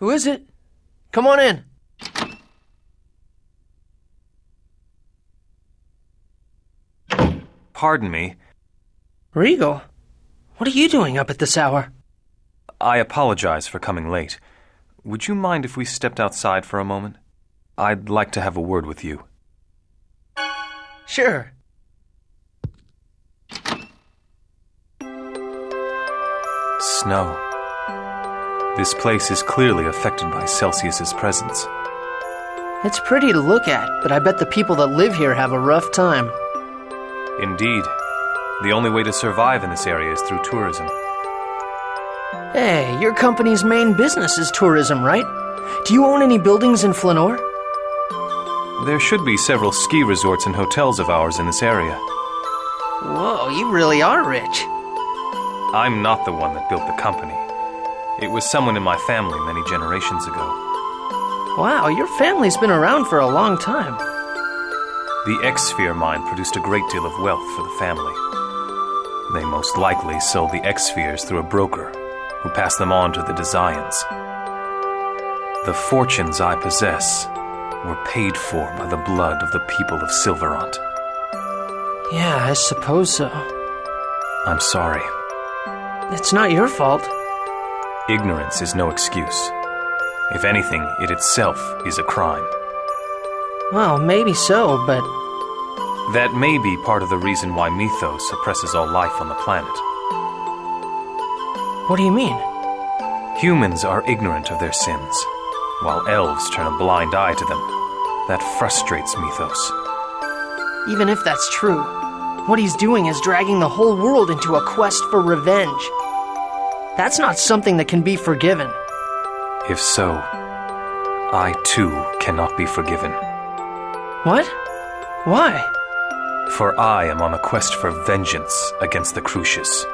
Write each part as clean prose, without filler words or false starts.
Who is it? Come on in. Pardon me. Regal, what are you doing up at this hour? I apologize for coming late. Would you mind if we stepped outside for a moment? I'd like to have a word with you. Sure. Snow. This place is clearly affected by Celsius's presence. It's pretty to look at, but I bet the people that live here have a rough time. Indeed. The only way to survive in this area is through tourism. Hey, your company's main business is tourism, right? Do you own any buildings in Flanoir? There should be several ski resorts and hotels of ours in this area. Whoa, you really are rich. I'm not the one that built the company. It was someone in my family many generations ago. Wow, your family's been around for a long time. The X-Sphere mine produced a great deal of wealth for the family. They most likely sold the X-Spheres through a broker, who passed them on to the Desians. The fortunes I possess were paid for by the blood of the people of Silverant. Yeah, I suppose so. I'm sorry. It's not your fault. Ignorance is no excuse. If anything, it itself is a crime. Well, maybe so, but... That may be part of the reason why Mythos suppresses all life on the planet. What do you mean? Humans are ignorant of their sins, while elves turn a blind eye to them. That frustrates Mythos. Even if that's true, what he's doing is dragging the whole world into a quest for revenge. That's not something that can be forgiven. If so, I too cannot be forgiven. What? Why? For I am on a quest for vengeance against the Crucius.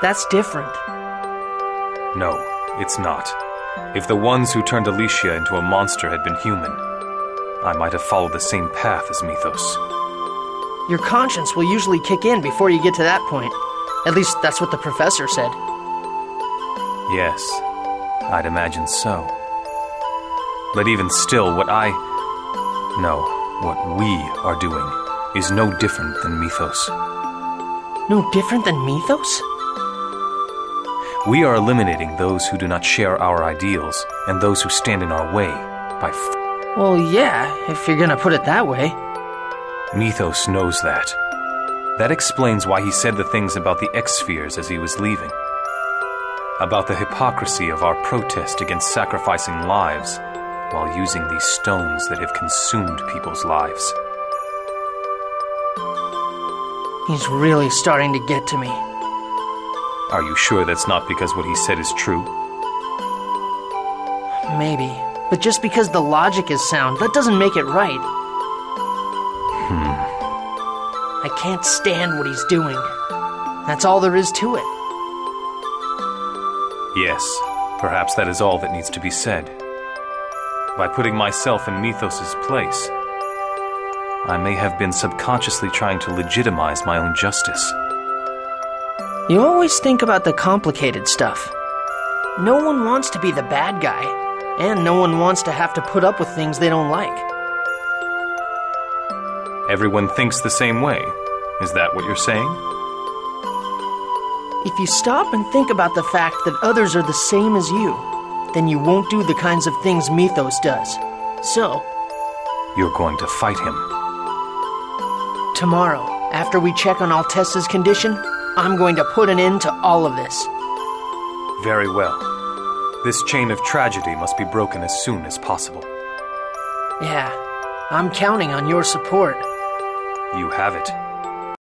That's different. No, it's not. If the ones who turned Alicia into a monster had been human, I might have followed the same path as Mythos. Your conscience will usually kick in before you get to that point. At least that's what the professor said. Yes, I'd imagine so. But even still, what we are doing is no different than Mythos. No different than Mythos? We are eliminating those who do not share our ideals and those who stand in our way by Well, yeah, if you're gonna put it that way. Mythos knows that. That explains why he said the things about the X-Spheres as he was leaving. About the hypocrisy of our protest against sacrificing lives while using these stones that have consumed people's lives. He's really starting to get to me. Are you sure that's not because what he said is true? Maybe. But just because the logic is sound, that doesn't make it right. I can't stand what he's doing. That's all there is to it. Yes, perhaps that is all that needs to be said. By putting myself in Mythos's place, I may have been subconsciously trying to legitimize my own justice. You always think about the complicated stuff. No one wants to be the bad guy, and no one wants to have to put up with things they don't like. Everyone thinks the same way. Is that what you're saying? If you stop and think about the fact that others are the same as you, then you won't do the kinds of things Mythos does. So... You're going to fight him. Tomorrow, after we check on Altessa's condition, I'm going to put an end to all of this. Very well. This chain of tragedy must be broken as soon as possible. Yeah, I'm counting on your support. You have it.